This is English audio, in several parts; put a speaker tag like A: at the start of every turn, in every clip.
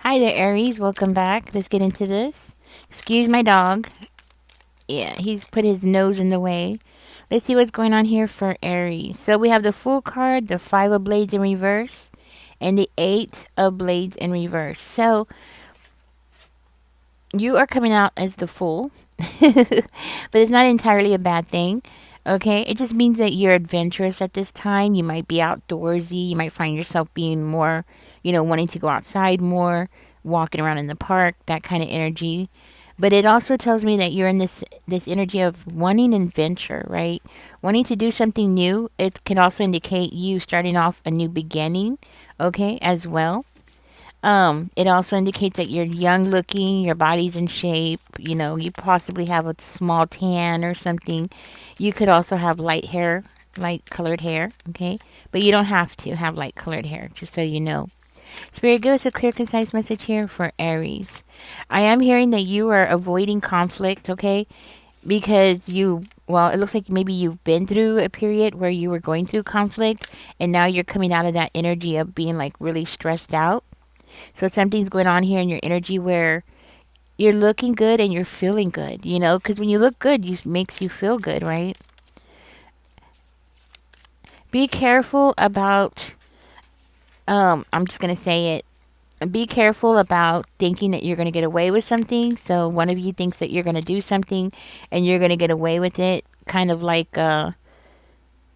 A: Hi there, Aries. Welcome back. Let's get into this. Excuse my dog. Yeah, he's put his nose in the way. Let's see what's going on here for Aries. So we have the Fool card, the Five of Blades in reverse, and the Eight of Blades in reverse. So you are coming out as the Fool, but it's not entirely a bad thing. Okay, it just means that you're adventurous at this time. You might be outdoorsy. You might find yourself being more, wanting to go outside more, walking around in the park, that kind of energy. But it also tells me that you're in this energy of wanting adventure, right? Wanting to do something new. It can also indicate you starting off a new beginning, okay, as well. It also indicates that you're young looking, your body's in shape, you possibly have a small tan or something. You could also have light hair, light colored hair, okay? But you don't have to have light colored hair, just so you know. Spirit, give us a clear, concise message here for Aries. I am hearing that you are avoiding conflict, okay? Because well, it looks like maybe you've been through a period where you were going through conflict and now you're coming out of that energy of being like really stressed out. So something's going on here in your energy where you're looking good and you're feeling good, because when you look good, it makes you feel good, right? Be careful about, I'm just going to say it. Be careful about thinking that you're going to get away with something. So one of you thinks that you're going to do something and you're going to get away with it. Kind of like,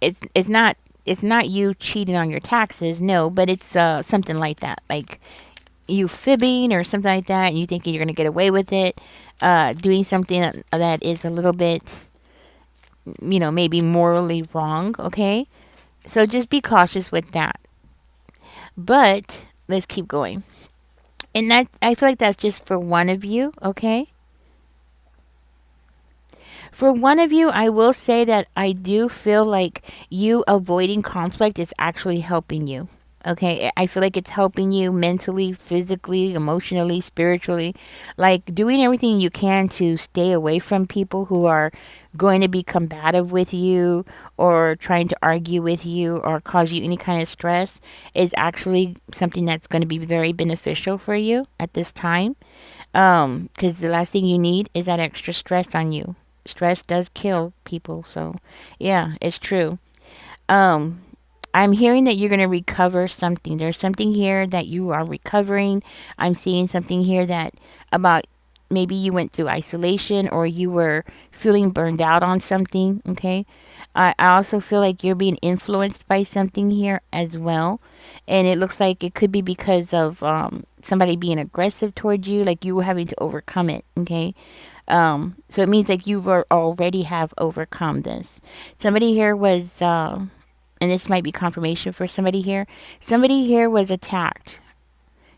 A: it's not you cheating on your taxes, no, but it's something like that. Like you fibbing or something like that, and you think you're going to get away with it, doing something that is a little bit, maybe morally wrong, okay? So just be cautious with that. But let's keep going. And that, I feel like that's just for one of you, okay? For one of you, I will say that I do feel like you avoiding conflict is actually helping you. Okay, I feel like it's helping you mentally, physically, emotionally, spiritually. Like doing everything you can to stay away from people who are going to be combative with you or trying to argue with you or cause you any kind of stress is actually something that's going to be very beneficial for you at this time. Because the last thing you need is that extra stress on you. Stress does kill people, so yeah, it's true. Um, I'm hearing that you're going to recover something. There's something here that you are recovering. I'm seeing something here that about maybe you went through isolation or you were feeling burned out on something. Okay. I also feel like you're being influenced by something here as well. And it looks like it could be because of somebody being aggressive towards you, like you were having to overcome it. Okay. So it means like you've already have overcome this. Somebody here was and this might be confirmation for somebody here. Somebody here was attacked.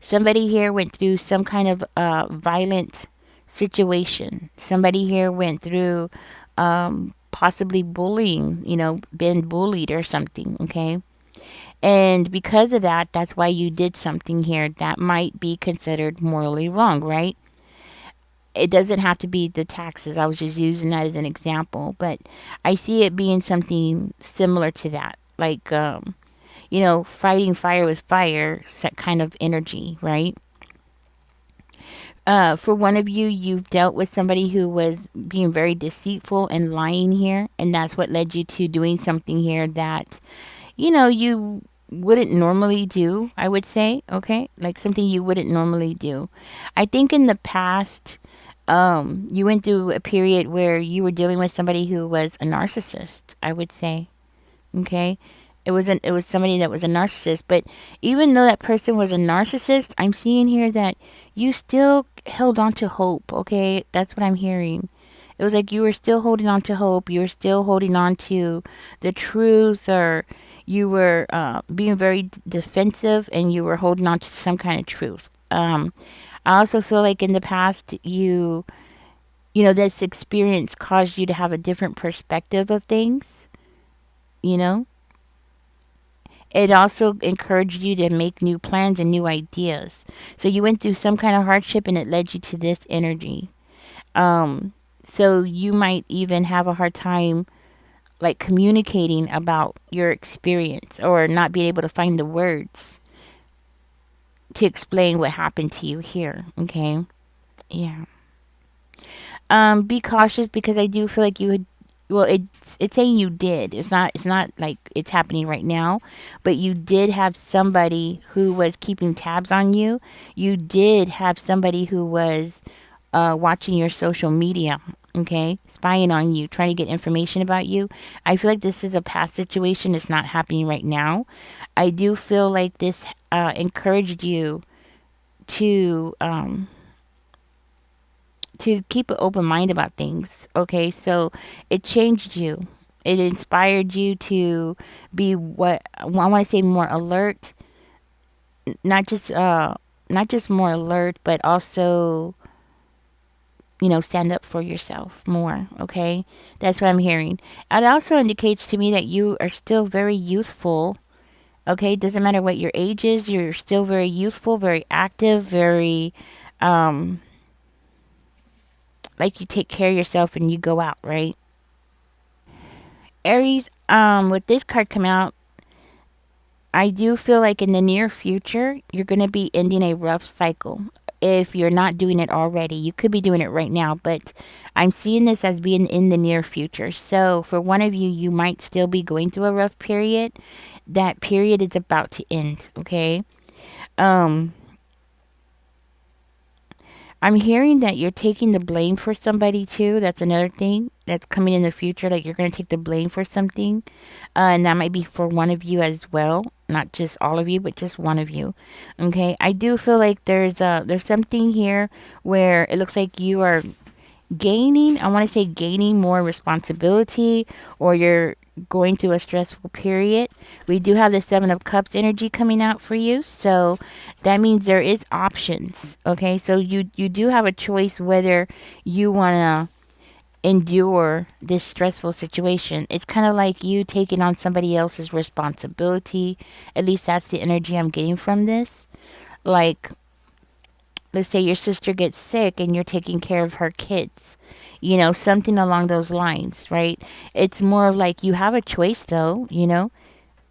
A: Somebody here went through some kind of violent situation. Somebody here went through possibly bullying, been bullied or something, okay? And because of that, that's why you did something here that might be considered morally wrong, right? It doesn't have to be the taxes. I was just using that as an example, but I see it being something similar to that. Like, fighting fire with fire, set kind of energy, right? For one of you, you've dealt with somebody who was being very deceitful and lying here, and that's what led you to doing something here that, you wouldn't normally do, I would say, okay? Like something you wouldn't normally do. I think in the past, you went through a period where you were dealing with somebody who was a narcissist, I would say. Okay. It was somebody that was a narcissist, but even though that person was a narcissist, I'm seeing here that you still held on to hope, okay? That's what I'm hearing. It was like you were still holding on to hope, you were still holding on to the truth, or you were being very defensive and you were holding on to some kind of truth. I also feel like in the past this experience caused you to have a different perspective of things, you know? It also encouraged you to make new plans and new ideas. So you went through some kind of hardship and it led you to this energy. So you might even have a hard time like communicating about your experience or not being able to find the words. to explain what happened to you here. Okay. Yeah. Be cautious because I do feel like you would. Well, it's saying you did. It's not like it's happening right now, but you did have somebody who was keeping tabs on you. You did have somebody who was watching your social media. Okay, spying on you, trying to get information about you. I feel like this is a past situation. It's not happening right now. I do feel like this encouraged you to keep an open mind about things. Okay, so it changed you. It inspired you to be what I want to say more alert, not just not just more alert, but also stand up for yourself more. Okay, that's what I'm hearing. It also indicates to me that you are still very youthful. Okay, doesn't matter what your age is, you're still very youthful, very active, very um like you take care of yourself and you go out, right? Aries, with this card come out, I do feel like in the near future, you're going to be ending a rough cycle. If you're not doing it already, you could be doing it right now, but I'm seeing this as being in the near future. So, for one of you, you might still be going through a rough period. That period is about to end, okay? Um, I'm hearing that you're taking the blame for somebody too. That's another thing that's coming in the future. Like you're going to take the blame for something. And that might be for one of you as well. Not just all of you, but just one of you. Okay. I do feel like there's something here where it looks like you are gaining, I want to say gaining more responsibility, or you're going through a stressful period. We do have the 7 of Cups energy coming out for you, so that means there is options. Okay, so you do have a choice whether you want to endure this stressful situation. It's kind of like you taking on somebody else's responsibility. At least that's the energy I'm getting from this. Like, let's say your sister gets sick and you're taking care of her kids, something along those lines, right? It's more of like you have a choice though,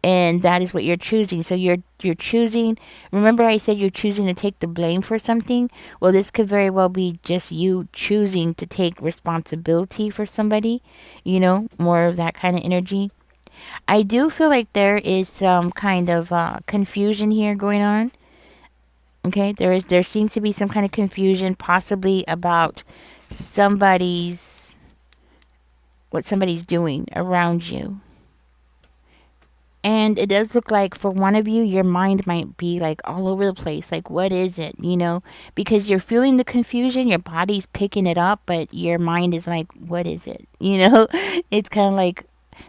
A: and that is what you're choosing. So you're choosing. Remember I said you're choosing to take the blame for something? Well, this could very well be just you choosing to take responsibility for somebody, more of that kind of energy. I do feel like there is some kind of confusion here going on. Okay, there seems to be some kind of confusion, possibly about somebody's what somebody's doing around you. And it does look like for one of you, your mind might be like all over the place. Like, what is it? Because you're feeling the confusion, your body's picking it up, but your mind is like, what is it? It's kind of like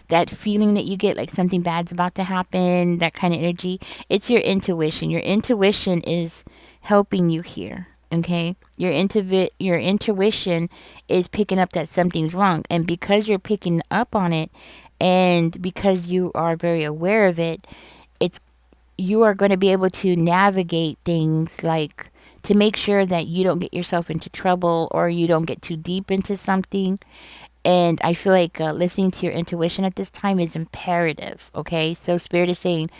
A: that feeling that you get like something bad's about to happen, that kind of energy. It's your intuition. Your intuition is helping you here. Okay, your intuition is picking up that something's wrong, and because you're picking up on it, and because you are very aware of it, it's you are going to be able to navigate things, like to make sure that you don't get yourself into trouble or you don't get too deep into something. And I feel like listening to your intuition at this time is imperative. Okay, so Spirit is saying,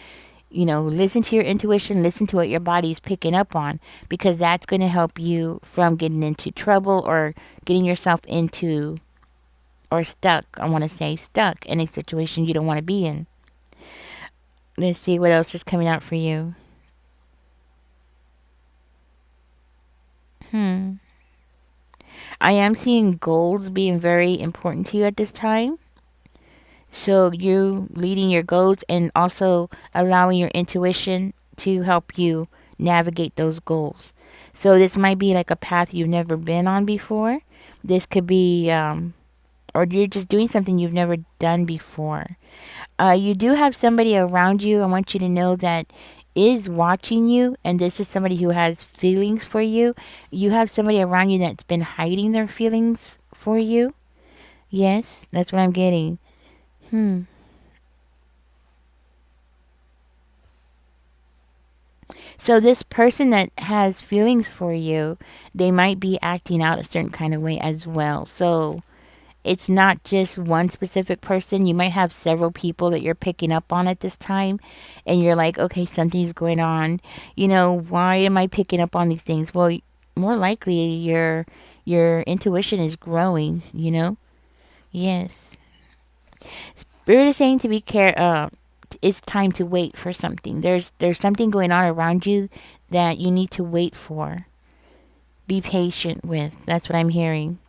A: listen to your intuition, listen to what your body is picking up on, because that's going to help you from getting into trouble or getting yourself into, or stuck, I want to say stuck in a situation you don't want to be in. Let's see what else is coming out for you. Hmm. I am seeing goals being very important to you at this time. So you leading your goals and also allowing your intuition to help you navigate those goals. So this might be like a path you've never been on before. This could be, or you're just doing something you've never done before. You do have somebody around you. I want you to know that is watching you, and this is somebody who has feelings for you. You have somebody around you that's been hiding their feelings for you. Yes, that's what I'm getting. Hmm. So this person that has feelings for you, they might be acting out a certain kind of way as well. So It's not just one specific person. You might have several people that you're picking up on at this time, and you're like, okay, something's going on. Why am I picking up on these things? Well, more likely your intuition is growing. Yes. Spirit is saying to be it's time to wait for something. There's something going on around you that you need to wait for. Be patient with. That's what I'm hearing.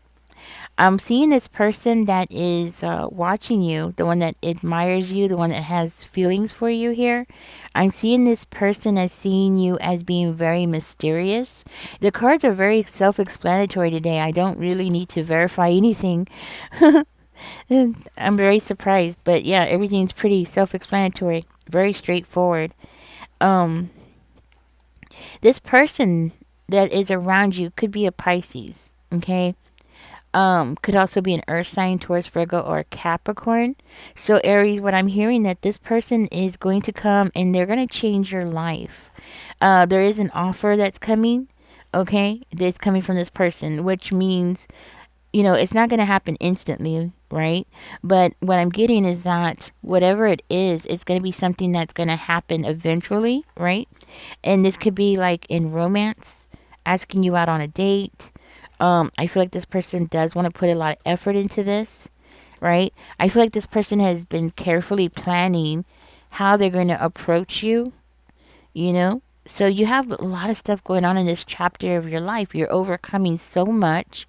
A: I'm seeing this person that is watching you, the one that admires you, the one that has feelings for you here. I'm seeing this person as seeing you as being very mysterious. The cards are very self explanatory today. I don't really need to verify anything. I'm very surprised, but yeah, everything's pretty self explanatory, very straightforward. Um, this person that is around you could be a Pisces, okay? Could also be an earth sign, Taurus, Virgo, or Capricorn. So Aries, what I'm hearing that this person is going to come and they're going to change your life. There is an offer that's coming, okay? That's coming from this person, which means, it's not going to happen instantly, right? But what I'm getting is that whatever it is, it's going to be something that's going to happen eventually, right? And this could be like in romance, asking you out on a date. I feel like this person does want to put a lot of effort into this, right? I feel like this person has been carefully planning how they're going to approach you, you know? So you have a lot of stuff going on in this chapter of your life. You're overcoming so much,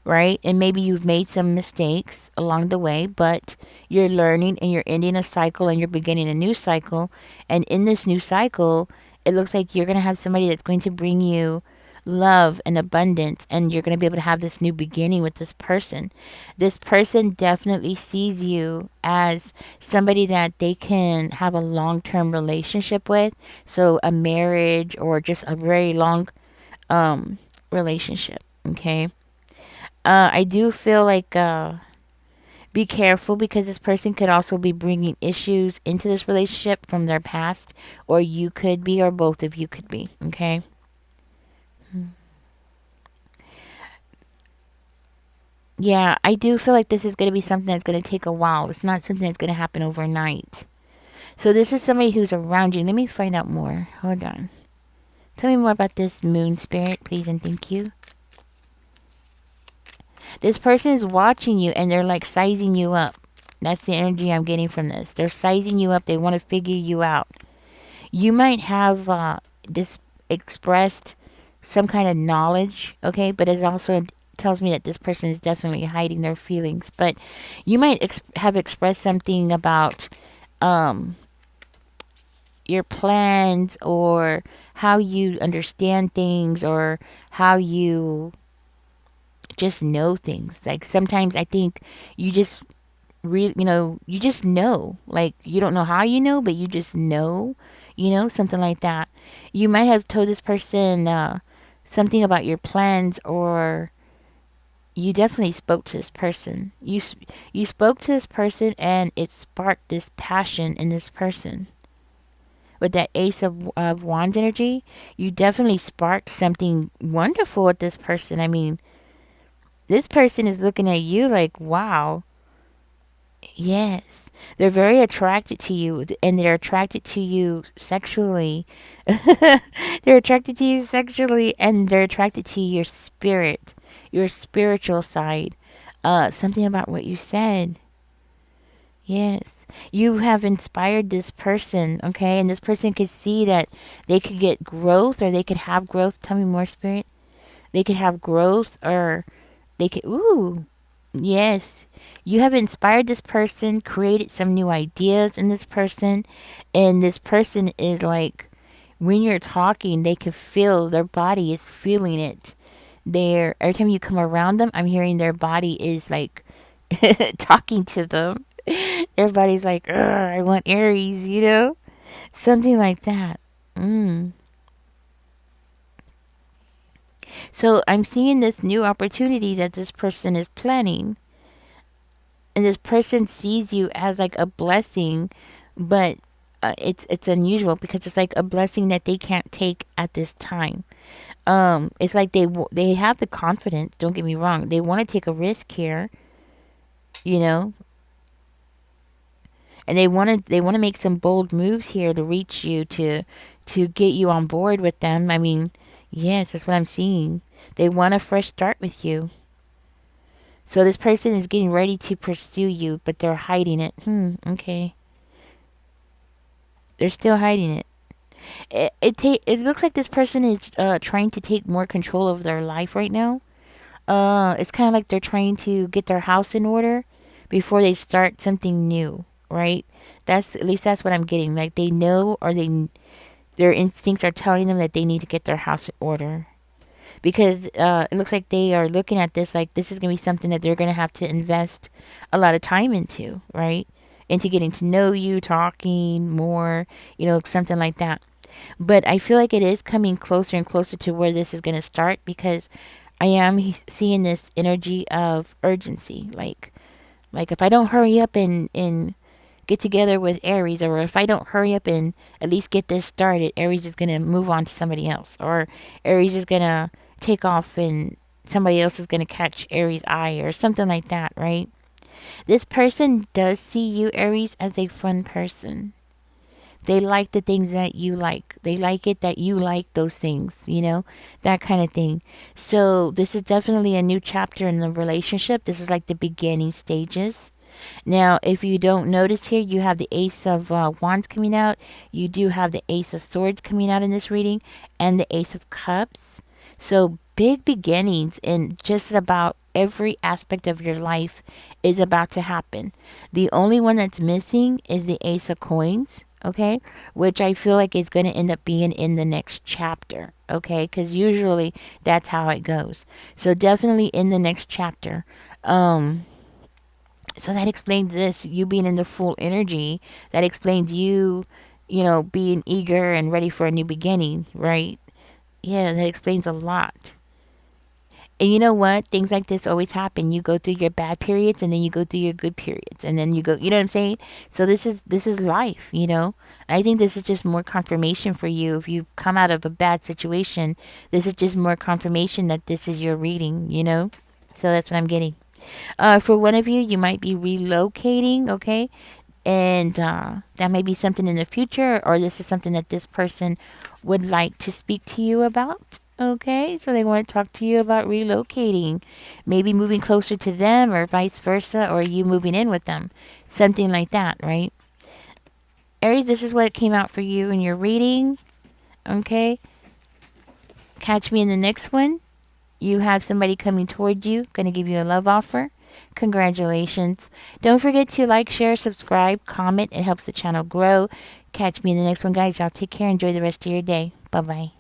A: right? And maybe you've made some mistakes along the way, but you're learning and you're ending a cycle and you're beginning a new cycle. And in this new cycle, it looks like you're going to have somebody that's going to bring you love and abundance, and you're going to be able to have this new beginning with this person. This person definitely sees you as somebody that they can have a long-term relationship with, so a marriage or just a very long relationship, okay? I do feel like be careful because this person could also be bringing issues into this relationship from their past, or you could be, or both of you could be, okay? Yeah, I do feel like this is going to be something that's going to take a while. It's not something that's going to happen overnight. So this is somebody who's around you. Let me find out more. Hold on. Tell me more about this moon spirit, please, and thank you. This person is watching you and they're like sizing you up. That's the energy I'm getting from this. They're sizing you up. They want to figure you out. You might have this expressed some kind of knowledge, okay, but it also tells me that this person is definitely hiding their feelings. But you might have expressed something about um, your plans or how you understand things or how you just know things. Like sometimes I think you just you just know. Like you don't know how you know, but you just know, something like that. You might have told this person something about your plans, or you definitely spoke to this person. You spoke to this person, and it sparked this passion in this person. With that Ace of Wands energy, you definitely sparked something wonderful with this person. I mean, this person is looking at you like, wow. Yes. They're very attracted to you, and they're attracted to you sexually. They're attracted to you sexually, and they're attracted to your spirit, your spiritual side. Something about what you said. Yes. You have inspired this person, okay? And this person could see that they could get growth, or they could have growth. Tell me more, spirit. They could have growth, or they could, ooh, yes. You have inspired this person, created some new ideas in this person, and this person is like, when you're talking, they can feel, their body is feeling it. Every time you come around them, I'm hearing their body is like talking to them. Everybody's like, "Ugh, I want Aries, something like that. Mm. So I'm seeing this new opportunity that this person is planning, and this person sees you as like a blessing, but it's unusual because it's like a blessing that they can't take at this time. It's like they have the confidence. Don't get me wrong; they want to take a risk here, you know, and they want to make some bold moves here to reach you, to get you on board with them. I mean, yes, that's what I'm seeing. They want a fresh start with you. So this person is getting ready to pursue you, but they're hiding it. Okay. They're still hiding it. It looks like this person is trying to take more control of their life right now. It's kind of like they're trying to get their house in order before they start something new, right? That's at least that's what I'm getting. Like they know, or their instincts are telling them that they need to get their house in order, because it looks like they are looking at this like this is gonna be something that they're gonna have to invest a lot of time into, right? Into getting to know you, talking more, something like that. But I feel like it is coming closer and closer to where this is gonna start, because I am seeing this energy of urgency. Like if I don't hurry up and get together with Aries, or if I don't hurry up and at least get this started, Aries is gonna move on to somebody else, or Aries is gonna take off and somebody else is gonna catch Aries' eye, or something like that, right? This person does see you, Aries, as a fun person. They like the things that you like. They like it that you like those things, that kind of thing. So, this is definitely a new chapter in the relationship. This is like the beginning stages. Now, if you don't notice here, you have the Ace of Wands coming out. You do have the Ace of Swords coming out in this reading, and the Ace of Cups. So, big beginnings in just about every aspect of your life is about to happen. The only one that's missing is the Ace of Coins, okay? Which I feel like is going to end up being in the next chapter, okay? Because usually that's how it goes. So, definitely in the next chapter. So that explains this, you being in the full energy. That explains you, being eager and ready for a new beginning, right? Yeah, that explains a lot. And you know what? Things like this always happen. You go through your bad periods, and then you go through your good periods, and then you go, you know what I'm saying? So this is life. I think this is just more confirmation for you. If you've come out of a bad situation, this is just more confirmation that this is your reading. So that's what I'm getting. For one of you, you might be relocating, okay? And that may be something in the future, or this is something that this person would like to speak to you about. Okay, so they want to talk to you about relocating, maybe moving closer to them, or vice versa, or you moving in with them, something like that, right? Aries, this is what came out for you in your reading. Okay, catch me in the next one. You have somebody coming toward you, going to give you a love offer. Congratulations. Don't forget to like, share, subscribe, comment. It helps the channel grow. Catch me in the next one, guys. Y'all take care. Enjoy the rest of your day. Bye bye.